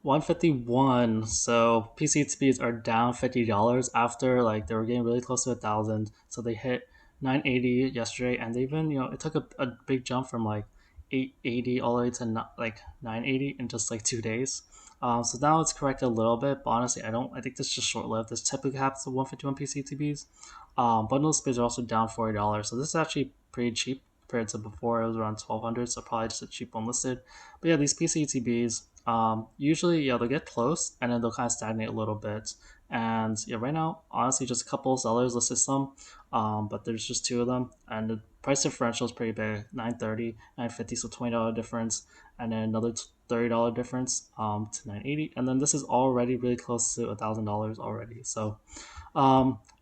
151. So PCTBs are down $50 after like they were getting really close to 1,000. So they hit 980 yesterday, and they even it took a big jump from like 880 all the way to like 980 in just like 2 days. So now it's corrected a little bit, but honestly, I don't. I think this is just short lived. This typically happens with 151 PCTBs. Bundle space are also down $40, so this is actually pretty cheap compared to before. It was around 1,200, so probably just a cheap one listed. But yeah, these PCTBs, usually they'll get close and then they'll kind of stagnate a little bit. And yeah, right now, honestly, just a couple of sellers listed some, but there's just two of them, and the price differential is pretty big: 930, 950, so $20 difference, and then another $30 difference to 980, and then this is already really close to $1,000 already. So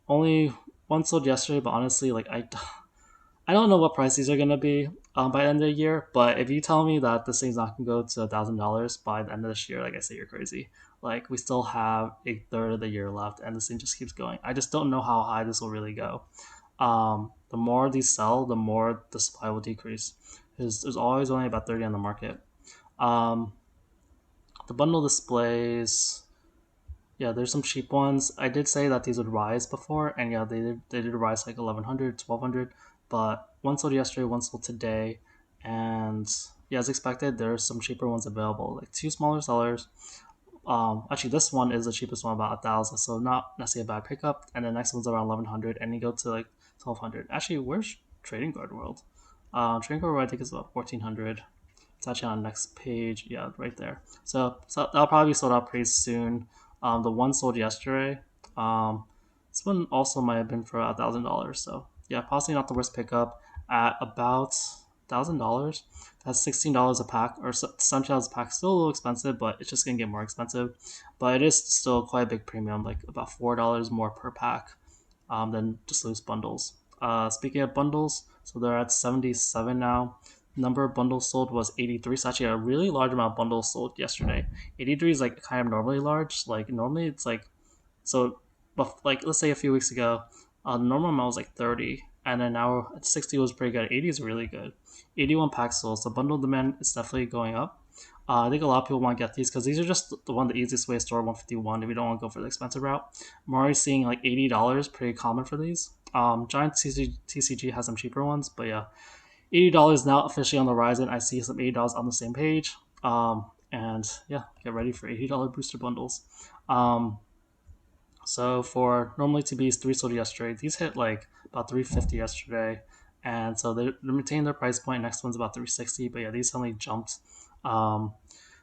only one sold yesterday, but honestly, like I don't know what price these are gonna be by the end of the year. But if you tell me that this thing's not gonna go to $1,000 by the end of this year, like I say, you're crazy. Like we still have a third of the year left, and this thing just keeps going. I just don't know how high this will really go. The more these sell, the more the supply will decrease. Because there's always only about 30 on the market. Um, the bundle displays, yeah, there's some cheap ones. I did say that these would rise before, and yeah, they did rise like 1,100, 1,200. But one sold yesterday, one sold today, and yeah, as expected, there's some cheaper ones available, like two smaller sellers. Actually, this one is the cheapest one, about 1,000, so not necessarily a bad pickup. And the next one's around 1,100, and you go to like 1,200. Actually, where's Trading Guard World? Trading Guard World, I think, is about 1,400. It's actually on the next page. Yeah, right there. So that'll probably be sold out pretty soon. The one sold yesterday. This one also might have been for $1,000. So yeah, possibly not the worst pickup at about $1,000. That's $16 a pack, or $17 a pack. Still a little expensive, but it's just gonna get more expensive. But it is still quite a big premium, like about $4 more per pack than just loose bundles. Speaking of bundles, so they're at 77 now. Number of bundles sold was 83. So actually a really large amount of bundles sold yesterday. 83 is like kind of normally large. Like normally it's like so, but like let's say a few weeks ago, the normal amount was like 30, and then now 60 was pretty good. 80 is really good. 81 packs sold. So bundle demand is definitely going up. I think a lot of people want to get these because these are just the easiest way to store 151 if you don't want to go for the expensive route. I'm already seeing like $80, pretty common for these. Giant TCG has some cheaper ones, but yeah, $80 now officially on the horizon. I see some $80 on the same page. And yeah, get ready for $80 booster bundles. Um, so for normally TBs, three sold yesterday. These hit like about 350 yesterday, and so they maintain their price point. Next one's about 360, but yeah, these suddenly jumped. Um,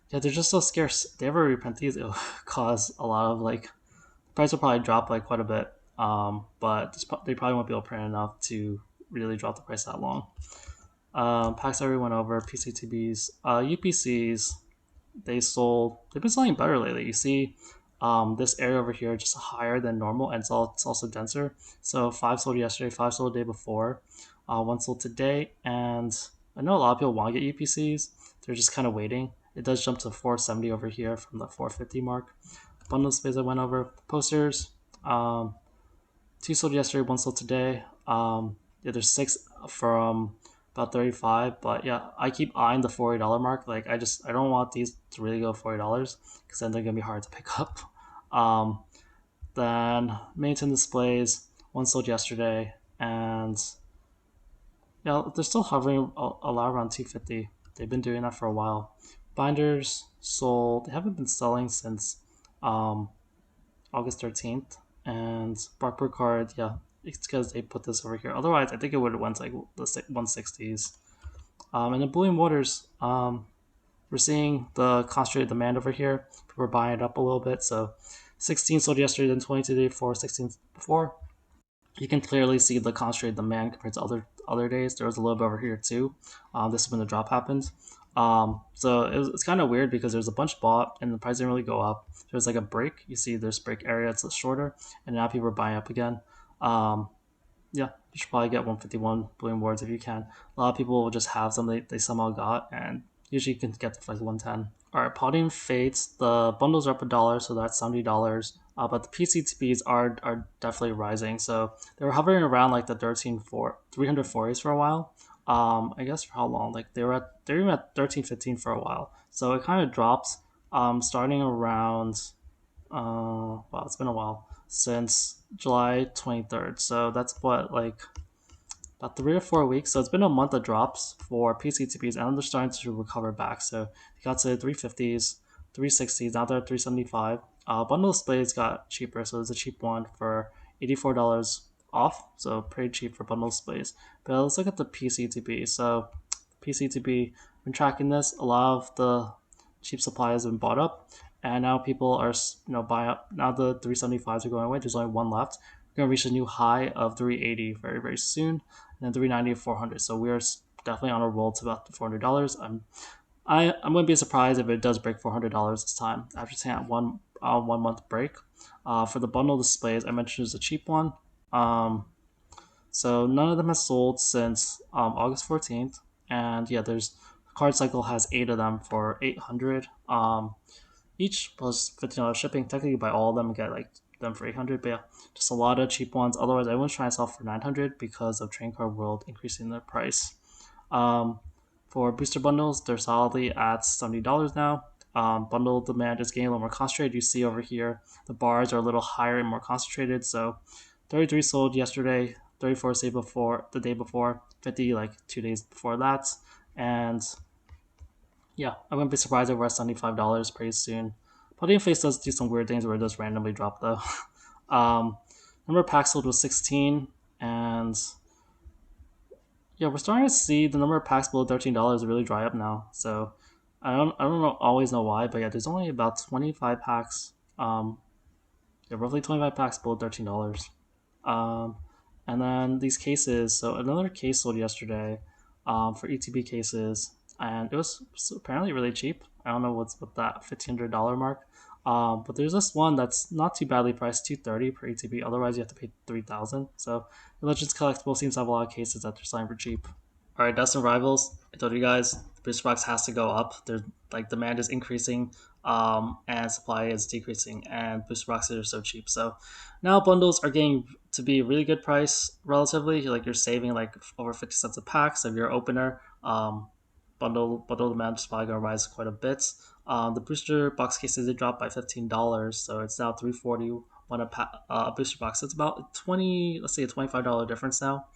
yeah, they're just so scarce. If they ever reprint these, it'll cause a lot of like the price will probably drop like quite a bit. But they probably won't be able to print enough to really drop the price that long. Packs already went over. PCTBs, UPCs, they've been selling better lately. You see this area over here just higher than normal, and it's also denser. So five sold yesterday, five sold the day before, one sold today, and I know a lot of people want to get UPCs. They're just kind of waiting. It does jump to 470 over here from the 450 mark. Bundle space I went over. Posters, two sold yesterday, one sold today. Yeah, there's six from about 35, but yeah, I keep eyeing the $40 mark. Like I don't want these to really go $40 because then they're gonna be hard to pick up. Um, then maintain displays, one sold yesterday, and yeah, they're still hovering a lot around 250. They've been doing that for a while. Binders sold. They haven't been selling since um, August 13th. And Barker card, yeah, it's because they put this over here. Otherwise, I think it would have went to like the 160s. And the Bullion Waters, we're seeing the concentrated demand over here. People are buying it up a little bit. So 16 sold yesterday, then 22 the day before, 16 before. You can clearly see the concentrated demand compared to other days. There was a little bit over here too. This is when the drop happened. So it's kind of weird because there's a bunch bought and the price didn't really go up. There's like a break. You see there's break area, it's shorter, and now people are buying up again. Um, yeah, you should probably get 151 Bullion Wards if you can. A lot of people will just have some they somehow got, and usually you can get to like 110. All right, Paldean Fates, the bundles are up $1, so that's $70. But the PCTBs are definitely rising. So they were hovering around like the 340s for a while. I guess for how long? Like they're even at 1315 for a while. So it kind of drops. starting around wow, it's been a while since July 23rd. So that's what like about 3 or 4 weeks. So it's been a month of drops for PCTPs, and they're starting to recover back. So they got to 350s, 360s, now they're at 375. Bundle displays got cheaper, so it's a cheap one for $84 off. So pretty cheap for bundle displays. But let's look at the PCTP. So PCTP, been tracking this. A lot of the cheap supply has been bought up, and now people are buying up. Now the 375s are going away. There's only one left. We're gonna reach a new high of 380 very very soon, and then 390 to 400. So we're definitely on a roll to about $400. I'm gonna be surprised if it does break $400 this time after taking out 1 month break. For the bundle displays, I mentioned is a cheap one. So none of them has sold since August 14th, and yeah, there's Card Cycle has 8 of them for 800. Each plus $15 shipping. Technically, you buy all of them and get like them for 800. But yeah, just a lot of cheap ones. Otherwise, everyone's trying to sell for 900 because of Train Card World increasing their price. Um, for booster bundles, they're solidly at $70 now. Bundle demand is getting a little more concentrated. You see over here, the bars are a little higher and more concentrated. So 33 sold yesterday, 34 the day before, 50 like 2 days before that. And yeah, I wouldn't be surprised if we're at $75 pretty soon. Paldean Fates does do some weird things where it does randomly drop though. um, Number of packs sold was 16, and yeah, we're starting to see the number of packs below $13 really dry up now. So I don't know always know why, but yeah, there's only about 25 packs. Yeah, roughly 25 packs below $13. Um, and then these cases. So another case sold yesterday for ETB cases, and it was apparently really cheap. I don't know what's with that $1,500 mark. But there's this one that's not too badly priced, 230 per ETB. Otherwise, you have to pay 3,000. So Legends Collectible seems to have a lot of cases that they're selling for cheap. All right, Destined Rivals. I told you guys, booster box has to go up. There's like demand is increasing, and supply is decreasing, and booster boxes are so cheap. So now bundles are getting to be a really good price relatively. Like you're saving like over 50 cents a pack. So if you're an opener, bundle demand is probably gonna rise quite a bit. The booster box cases they dropped by $15, so it's now 340 one a booster box. It's about 20, let's say a $25 difference now.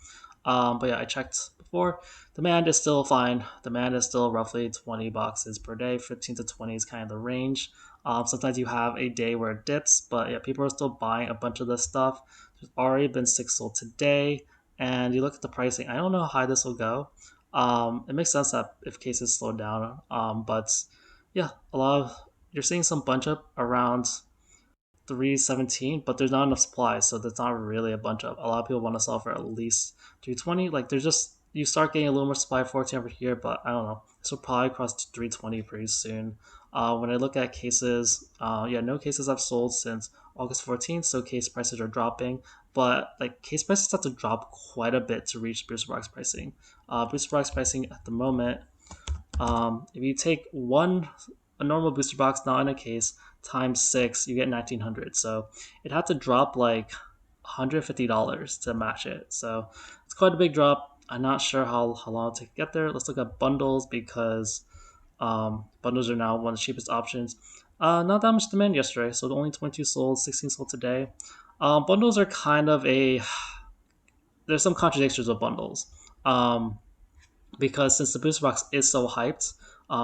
But yeah, I checked before. Demand is still fine. Demand is still roughly 20 boxes per day. 15 to 20 is kind of the range. Sometimes you have a day where it dips, but yeah, people are still buying a bunch of this stuff. There's already been 6 sold today, and you look at the pricing. I don't know how high this will go. It makes sense that if cases slow down, but yeah, a lot of you're seeing some bunch up around 317, but there's not enough supply, so that's not really a bunch of. A lot of people want to sell for at least 320. Like there's just you start getting a little more supply 14 over here, but I don't know. This will probably cross 320 pretty soon. When I look at cases, yeah, no cases have sold since August 14th, so case prices are dropping. But like case prices have to drop quite a bit to reach booster box pricing. Booster box pricing at the moment, if you take a normal booster box, not in a case, times 6, you get 1900. So it had to drop like $150 to match it. So it's quite a big drop. I'm not sure how long it'll take to get there. Let's look at bundles because bundles are now one of the cheapest options. Not that much demand yesterday, so only 22 sold, 16 sold today. Bundles are kind of there's some contradictions with bundles. Because since the booster box is so hyped,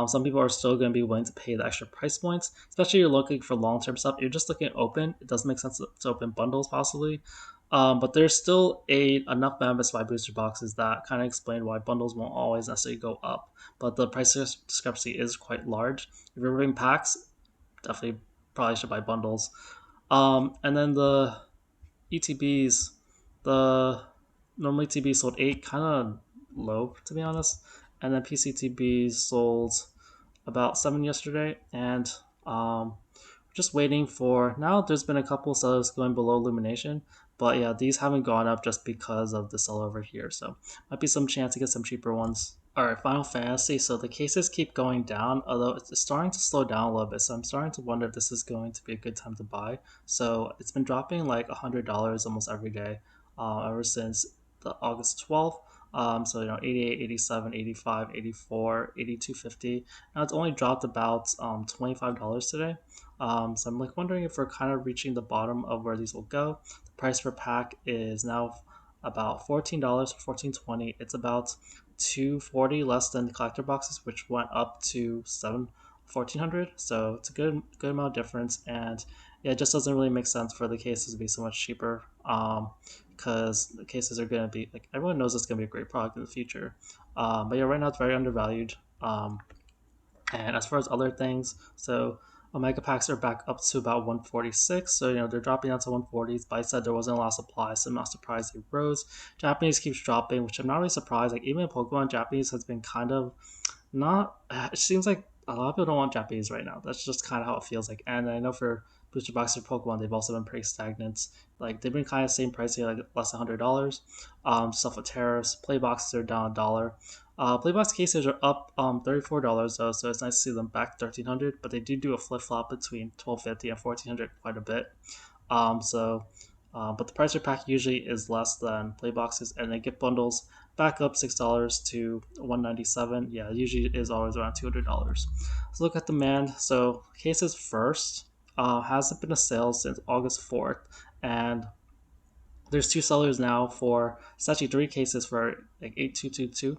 some people are still going to be willing to pay the extra price points, especially if you're looking for long-term stuff. If you're just looking at open, it doesn't make sense to open bundles possibly. But there's still enough members to buy booster boxes that kind of explain why bundles won't always necessarily go up. But the price discrepancy is quite large. If you're ripping packs, definitely probably should buy bundles. And then the ETBs, the normally TB sold 8, kind of low to be honest, and then PCTB sold about 7 yesterday, and just waiting for now. There's been a couple sellers going below illumination, but yeah, these haven't gone up just because of the sell over here, so might be some chance to get some cheaper ones. All right, Final Fantasy. So the cases keep going down, although it's starting to slow down a little bit. So I'm starting to wonder if this is going to be a good time to buy. So it's been dropping like $100 almost every day ever since the August 12th. So 88, 87, 85, 84, 82.50. Now it's only dropped about $25 today. So I'm like wondering if we're kind of reaching the bottom of where these will go. The price per pack is now about $14 for 1420. It's about 240 less than the collector boxes, which went up to 1400. So it's a good amount of difference, and yeah, it just doesn't really make sense for the cases to be so much cheaper. Because the cases are going to be like everyone knows it's going to be a great product in the future. But yeah, right now it's very undervalued. And as far as other things, so Omega packs are back up to about 146. So they're dropping down to 140s. But I said there wasn't a lot of supply, so I'm not surprised they rose. Japanese keeps dropping, which I'm not really surprised. Like even in Pokemon, Japanese has been kind of not. It seems like a lot of people don't want Japanese right now. That's just kind of how it feels like. And I know for booster boxes for Pokemon, they've also been pretty stagnant. Like they've been kind of same price, like less than $100. Stuff with tariffs. Play boxes are down $1. Playbox cases are up $34 though, so it's nice to see them back 1300. But they do a flip flop between 1250 and 1400 quite a bit. But the price per pack usually is less than play boxes, and then gift bundles back up $6 to 197. Yeah, usually it is always around $200. Let's look at demand. So cases first hasn't been a sale since August 4th, and there's two sellers now for it's actually three cases for like 8222.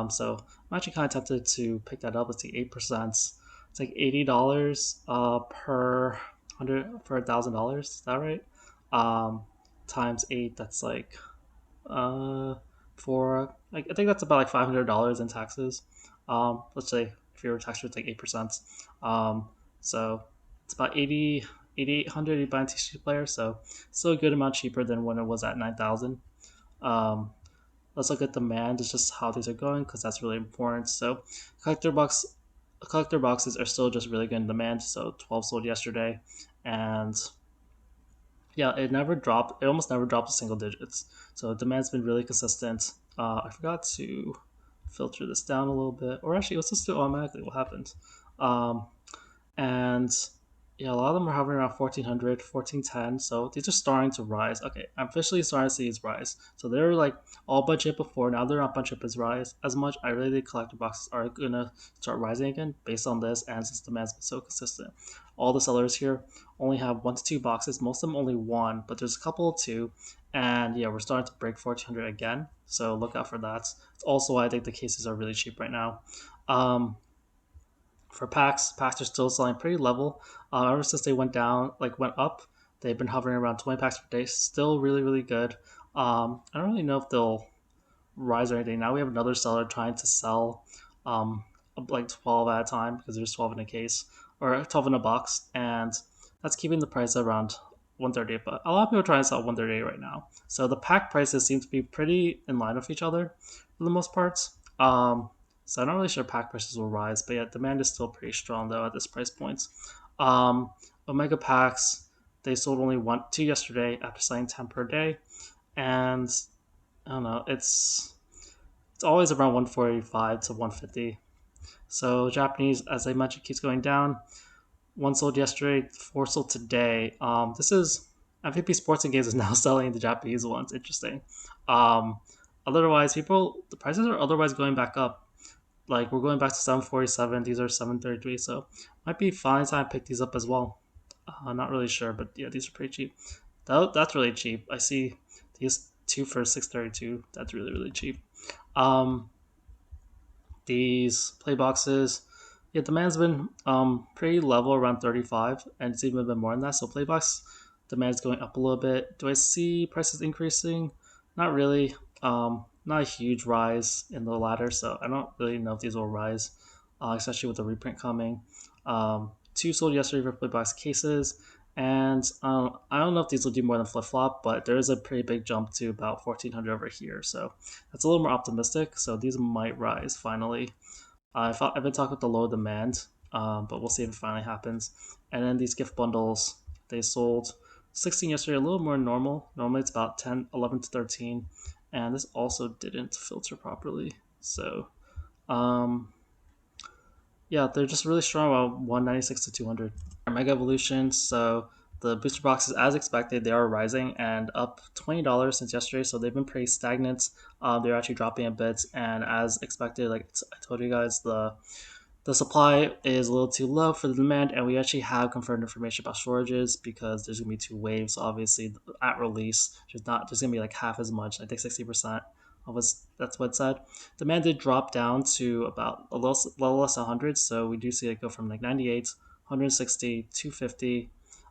So I'm actually kind of tempted to pick that up. It's like 8%. It's like $80 per $1,000. Is that right? Times eight. That's like uh for like I think that's about like $500 in taxes. Let's say if your tax rate's like 8%. So it's about 8,800 you buy a TCG player, so still a good amount cheaper than when it was at 9,000. Um, let's look at demand. It's just how these are going because that's really important. So collector box collector boxes are still just really good in demand. So 12 sold yesterday, and yeah, it almost never dropped to single digits. So demand's been really consistent. I forgot to filter this down a little bit, or actually, let's just do automatically. What happened? Um, and yeah, a lot of them are hovering around 1400, 1410. So these are starting to rise. Okay, I'm officially starting to see these rise. So they're like all bunch hit before. Now they're not bunch hit as rise as much. I really think collector boxes are gonna start rising again based on this, and since demand's been so consistent. All the sellers here only have 1 to 2 boxes. Most of them only one, but there's a couple of two. And yeah, we're starting to break 1400 again. So look out for that. It's also why I think the cases are really cheap right now. For packs are still selling pretty level. Ever since they went up, they've been hovering around 20 packs per day. Still really, really good. I don't really know if they'll rise or anything. Now we have another seller trying to sell um, like 12 at a time because there's 12 in a case or 12 in a box, and that's keeping the price around 130. But a lot of people are trying to sell 138 right now. So the pack prices seem to be pretty in line with each other for the most part. So I'm not really sure pack prices will rise, but yeah, demand is still pretty strong though at this price point. Um, Omega packs, they sold only two yesterday after selling 10 per day, and I don't know, it's always around 145 to 150. So Japanese, as I mentioned, keeps going down. One sold yesterday, four sold today. This is MVP Sports and Games is now selling the Japanese ones. Interesting. Um, otherwise, the prices are otherwise going back up. Like we're going back to 747. These are 733. So might be fine time to pick these up as well. Not really sure, but yeah, these are pretty cheap. That's really cheap. I see these two for 632. That's really really cheap. Um, these play boxes, yeah, demand's been pretty level around 35, and it's even been more than that. So playbox demand's going up a little bit. Do I see prices increasing? Not really. Not a huge rise in the latter, so I don't really know if these will rise, especially with the reprint coming. Two sold yesterday for playbox cases, and I don't know if these will do more than flip flop, but there is a pretty big jump to about 1400 over here, so that's a little more optimistic. So these might rise finally. I've been talking with the low demand, but we'll see if it finally happens. And then these gift bundles, they sold 16 yesterday, a little more normal. Normally it's about 10, 11 to 13. And this also didn't filter properly. So, um, yeah, they're just really strong about 196 to 200. Mega Evolutions, so the booster boxes, as expected, they are rising and up $20 since yesterday. So they've been pretty stagnant. They're actually dropping a bit, and as expected, like I told you guys, the supply is a little too low for the demand, and we actually have confirmed information about shortages because there's gonna be two waves. Obviously, at release, there's gonna be like half as much. I think 60% of us. That's what it said. Demand did drop down to about little less 100, so we do see it go from like 98, 160, 250.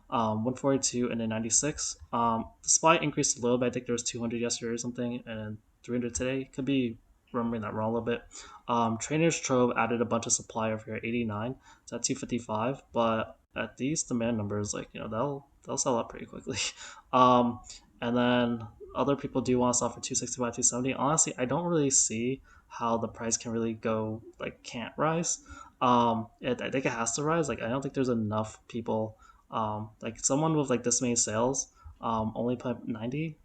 142 and then 96. The supply increased a little bit. I think there was 200 yesterday or something, and 300 today. Could be remembering that wrong a little bit. Trainers Trove added a bunch of supply over here, 89 to 255, but at these demand numbers, like they'll sell out pretty quickly. Um, and then other people do want to sell for 265, 270. Honestly, I don't really see how the price can really go like can't rise. I think it has to rise. Like I don't think there's enough people. Like someone with like this many sales, only put 90.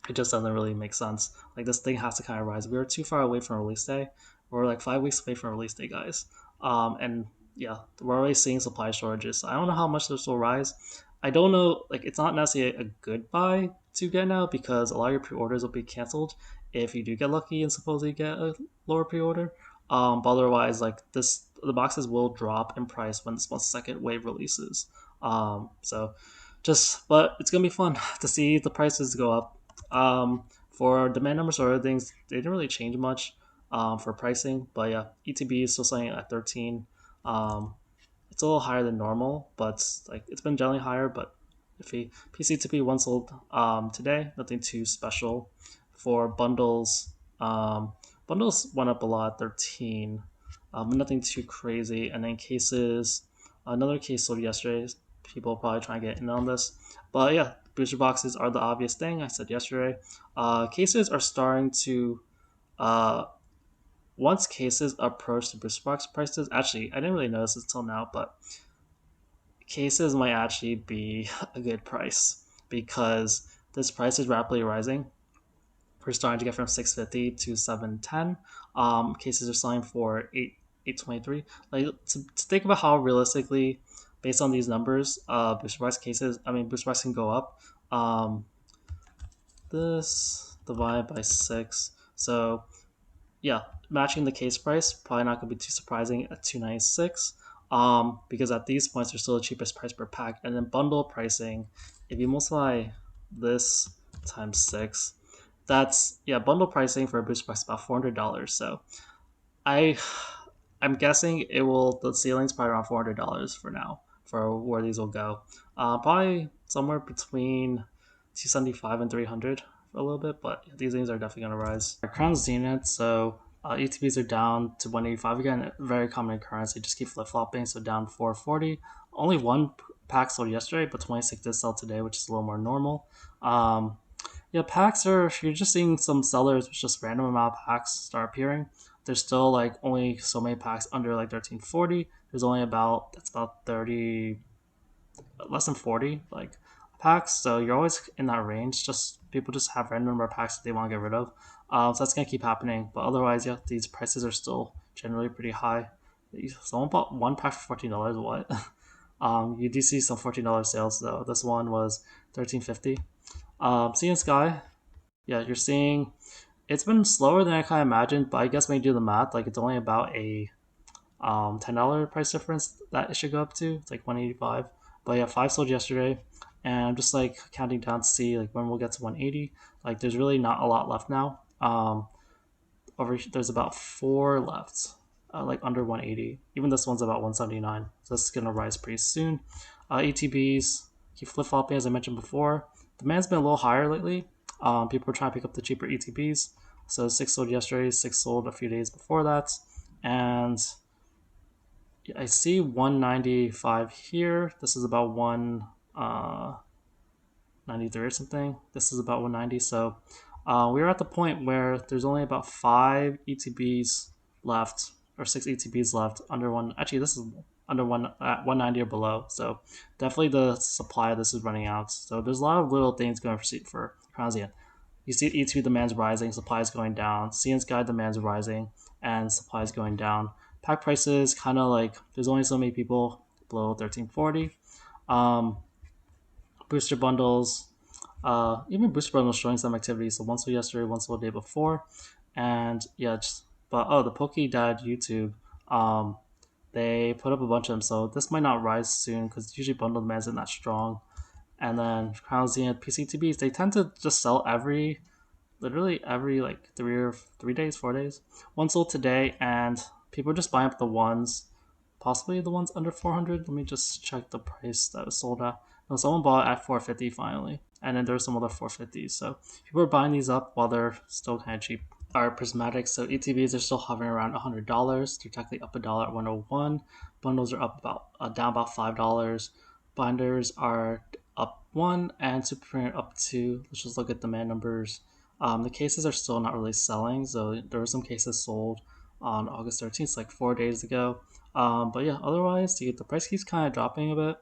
It just doesn't really make sense. Like this thing has to kind of rise. We are too far away from release day. We're like 5 weeks away from release day, guys. And yeah, we're already seeing supply shortages. So I don't know how much this will rise. I don't know. Like it's not necessarily a good buy to get now because a lot of your pre-orders will be canceled if you do get lucky and supposedly get a lower pre-order. But otherwise, like the boxes will drop in price when this second wave releases. So but it's gonna be fun to see the prices go up. For demand numbers or other things, they didn't really change much for pricing. But yeah, ETB is still selling at 13. It's a little higher than normal, but like it's been generally higher. But if he PCTP one sold today, nothing too special. For bundles, bundles went up a lot, 13. Nothing too crazy. And then cases, another case sold yesterday. People probably trying to get in on this, but yeah, booster boxes are the obvious thing. I said yesterday. Cases are starting to uh, once cases approach the booster box prices. Actually, I didn't really notice this till now, but cases might actually be a good price because this price is rapidly rising. We're starting to get from 650 to 710. Cases are selling for 823. Like to think about how realistically, based on these numbers, booster box cases. I mean, booster box can go up. This divided by 6. So yeah, matching the case price probably not going to be too surprising at 296. Because at these points they're still the cheapest price per pack. And then bundle pricing, if you multiply this times 6, that's bundle pricing for a booster box about $400. So I I'm guessing the ceiling's probably around $400 for now for where these will go. Probably somewhere between 275 and 300 for a little bit, but these things are definitely going to rise. Crown Zenith, so ETBs are down to 185 again. Very common occurrence. They just keep flip flopping, so down 440. Only one pack sold yesterday, but 26 did sell today, which is a little more normal. Yeah, packs are, you're just seeing some sellers with just random amount of packs start appearing. There's still like only so many packs under like 1340. There's only about 30, less than 40 like packs. So you're always in that range. Just people just have random number of packs that they want to get rid of. So that's gonna keep happening. But otherwise, yeah, these prices are still generally pretty high. Someone bought one pack for $14. What? You do see some $14 sales though. This one was 1350. Seeing Sky, yeah, you're seeing it's been slower than I kind of imagined, but I guess when you do the math, like it's only about a $10 price difference that it should go up to. It's like 185. But yeah, five sold yesterday, and I'm just like counting down to see like when we'll get to 180. Like there's really not a lot left now. There's about four left, like under 180. Even this one's about 179, so this is gonna rise pretty soon. ETBs keep flip flopping as I mentioned before. Demand's been a little higher lately. People are trying to pick up the cheaper ETBs. So six sold yesterday, six sold a few days before that, and I see 195 here. This is about 193 or something. This is about 190. So we're at the point where there's only about five ETBs left, or six ETBs left under one. Actually, this is under one at 190 or below. So definitely the supply of this is running out. So there's a lot of little things going for Transient. You see ETB demand's rising, supply is going down. CN's guide demand's rising, and supply is going down. Pack prices kind of like there's only so many people below 1340. Um, Booster bundles, even booster bundles showing some activity. So one sold yesterday, one sold the day before, and yeah, but the Poke Dad YouTube, um, they put up a bunch of them. So this might not rise soon because usually bundle demand isn't that strong. And then Crown Zenith PCTBs, they tend to just sell literally every like 3 days, 4 days. One sold today, and people are just buying up the ones, possibly the ones under 400. Let me just check the price that was sold at. No, someone bought at 450 finally, and then there's some other 450s. So people are buying these up while they're still kind of cheap. Our prismatic, so ETBs are still hovering around $100. They're technically up a dollar at 101. Bundles are up about down about $5. Binders are up one, and super premium up two. Let's just look at demand numbers. The cases are still not really selling, so there were some cases sold on August 13th, like 4 days ago. But yeah, otherwise, the price keeps kind of dropping a bit.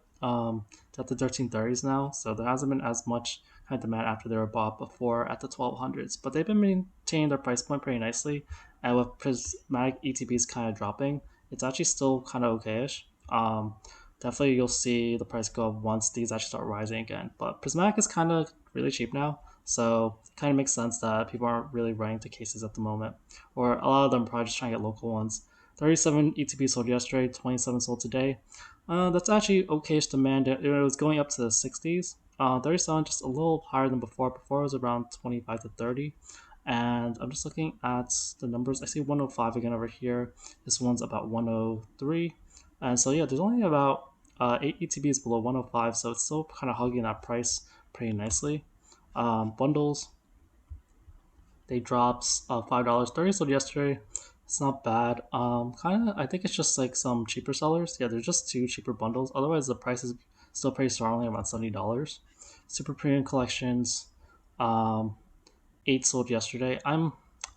It's at the 1330s now, so there hasn't been as much kind of demand after they were bought before at the 1200s. But they've been maintaining their price point pretty nicely, and with prismatic ETBs kind of dropping, it's actually still kind of okayish. Definitely you'll see the price go up once these actually start rising again. But prismatic is kind of really cheap now, so it kind of makes sense that people aren't really running to cases at the moment, or a lot of them are probably just trying to get local ones. 37 ETB sold yesterday, 27 sold today. That's actually okayish demand. It was going up to the 60s. 37 just a little higher than before. Before it was around 25 to 30. And I'm just looking at the numbers. I see 105 again over here. This one's about 103. And so yeah, there's only about 8 ETBs below 105, so it's still kind of hugging that price pretty nicely. Bundles, they dropped $5. 30 sold yesterday. It's not bad. Kind of, I think it's just like some cheaper sellers. Yeah, there's just two cheaper bundles. Otherwise, the price is still pretty strongly around $70. Super premium collections, um, 8 sold yesterday. I'm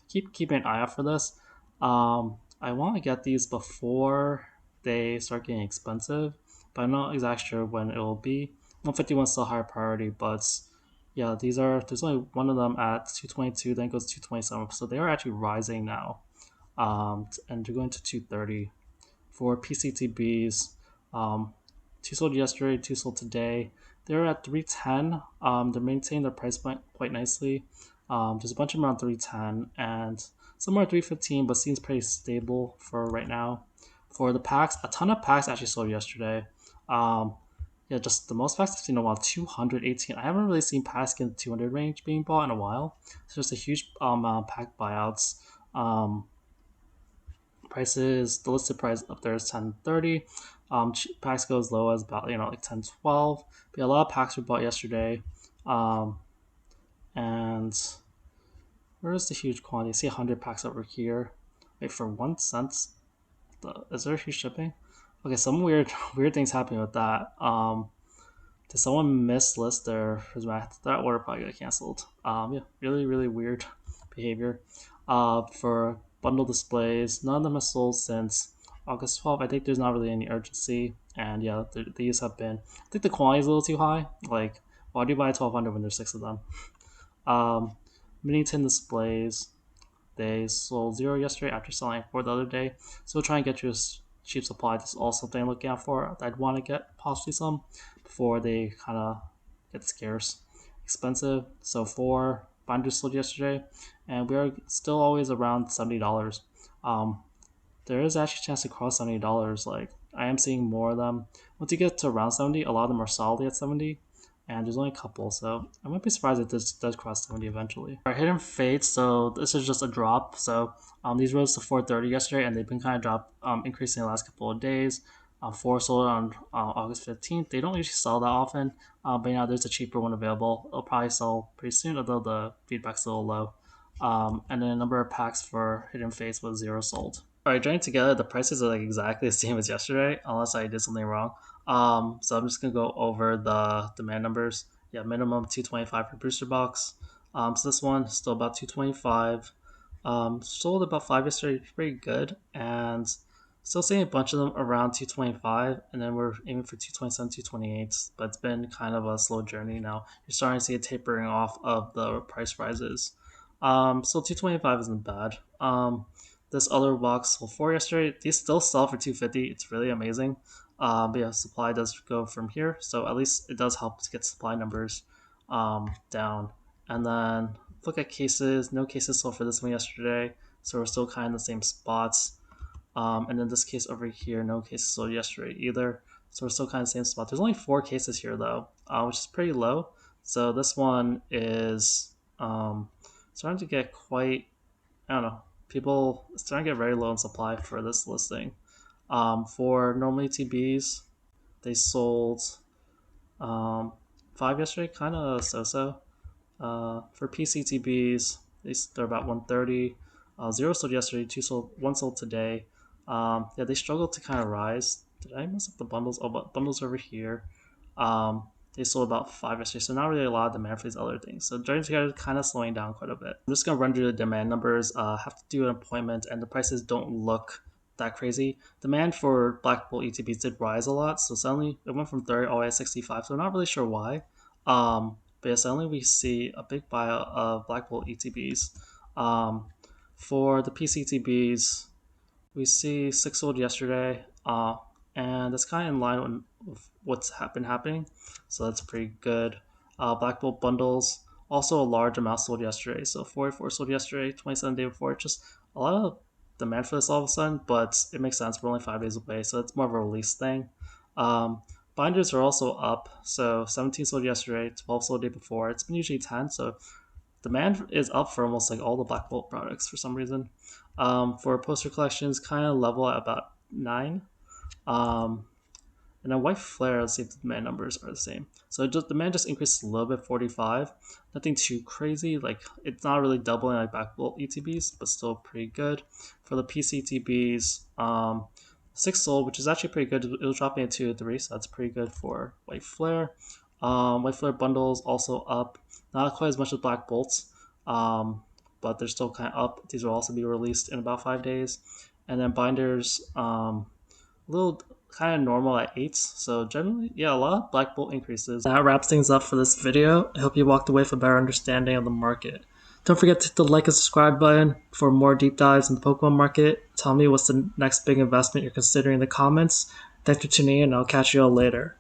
keeping an eye out for this. I want to get these before they start getting expensive, but I'm not exactly sure when it will be. 151 is still higher priority, but yeah, there's only one of them at 222, then it goes to 227, so they are actually rising now. And they're going to 230 for PCTBs. Um, two sold yesterday, two sold today. They're at 310. They're maintaining their price point quite nicely. There's a bunch of them around 310 and some are 315, but seems pretty stable for right now. For the packs, a ton of packs actually sold yesterday. Um, yeah, just the most packs I've seen in a while, 218. I haven't really seen packs in the 200 range being bought in a while. It's just a huge pack buyouts. Um, Prices, the listed price up there is 1030. Packs go as low as about like 1012. But yeah, a lot of packs were bought yesterday. And where's the huge quantity? I see 100 packs over here. Wait, for 1 cent? Is there huge shipping? Okay, some weird things happening with that. Did someone mislist their prismatic? That order probably got canceled. Yeah, really weird behavior. For bundle displays, none of them have sold since August 12th. I think there's not really any urgency, and yeah, these have been. I think the quality is a little too high. Like, why do you buy 1200 when there's six of them? Um, Mini tin displays. They sold zero yesterday after selling four the other day. So try and get you a cheap supply. This is also something I'm looking out for. I'd want to get possibly some before they kind of get scarce, expensive. So four binders sold yesterday, and we are still always around $70. Um, there is actually a chance to cross $70. Like I am seeing more of them. Once you get to around 70, a lot of them are solidly at 70, and there's only a couple, so I wouldn't be surprised if this does cross 70 eventually. Our Hidden Fates, so this is just a drop. So these rose to 430 yesterday, and they've been kind of increasing the last couple of days. Four sold on August 15th. They don't usually sell that often, but now there's a cheaper one available. It'll probably sell pretty soon, although the feedback's a little low. And then a number of packs for Hidden Fates was zero sold. All right, joining together, the prices are like exactly the same as yesterday, unless I did something wrong. So I'm just gonna go over the demand numbers. Yeah, minimum 225 per booster box. So this one still about 225. Sold about five yesterday, pretty good, and still seeing a bunch of them around 225, and then we're aiming for 227, 228. But it's been kind of a slow journey now. You're starting to see a tapering off of the price rises. So 225 isn't bad. This other box sold four yesterday. These still sell for 250. It's really amazing. But yeah, supply does go from here, so at least it does help to get supply numbers down. And then look at cases. No cases sold for this one yesterday, so we're still kind of in the same spots. And in this case over here, no cases sold yesterday either, so we're still kind of the same spot. There's only 4 cases here though, which is pretty low. So this one is starting to get quite, I don't know, people starting to get very low in supply for this listing. For normal ETBs, they sold 5 yesterday, kind of so-so. For PCTBs, they're about 130. 0 sold yesterday, 1 sold today. Yeah, they struggled to kind of rise. Did I mess up the bundles? Oh, but bundles over here. Um, they sold about 5 yesterday, so not really a lot of demand for these other things. So joining together, kind of slowing down quite a bit. I'm just gonna run through the demand numbers. Have to do an appointment, and the prices don't look that crazy. Demand for Black Bolt ETBs did rise a lot, so suddenly it went from 30 all the way to 65. So we're not really sure why. But yeah, suddenly we see a big buy of Black Bolt ETBs. For the PCTBs, we see 6 sold yesterday, and that's kind of in line with what's been happening, so that's pretty good. Black Bolt bundles, also a large amount sold yesterday, so 44 sold yesterday, 27 the day before. Just a lot of demand for this all of a sudden, but it makes sense. We're only 5 days away, so it's more of a release thing. Binders are also up, so 17 sold yesterday, 12 sold the day before. It's been usually 10, so demand is up for almost like all the Black Bolt products for some reason. For poster collections, kind of level at about 9. Um, and then white flare, let's see if the demand numbers are the same. So demand just increased a little bit, 45. Nothing too crazy. Like it's not really doubling like Black Bolt ETBs, but still pretty good. For the PCTBs, 6 sold, which is actually pretty good. It was dropping at 2 to 3, so that's pretty good for white flare. White flare bundles also up, not quite as much as Black Bolts, but they're still kind of up. These will also be released in about 5 days. And then binders, a little kind of normal at 8. So generally, yeah, a lot of Black Bolt increases. That wraps things up for this video. I hope you walked away with a better understanding of the market. Don't forget to hit the like and subscribe button for more deep dives in the Pokemon market. Tell me what's the next big investment you're considering in the comments. Thanks for tuning in, and I'll catch you all later.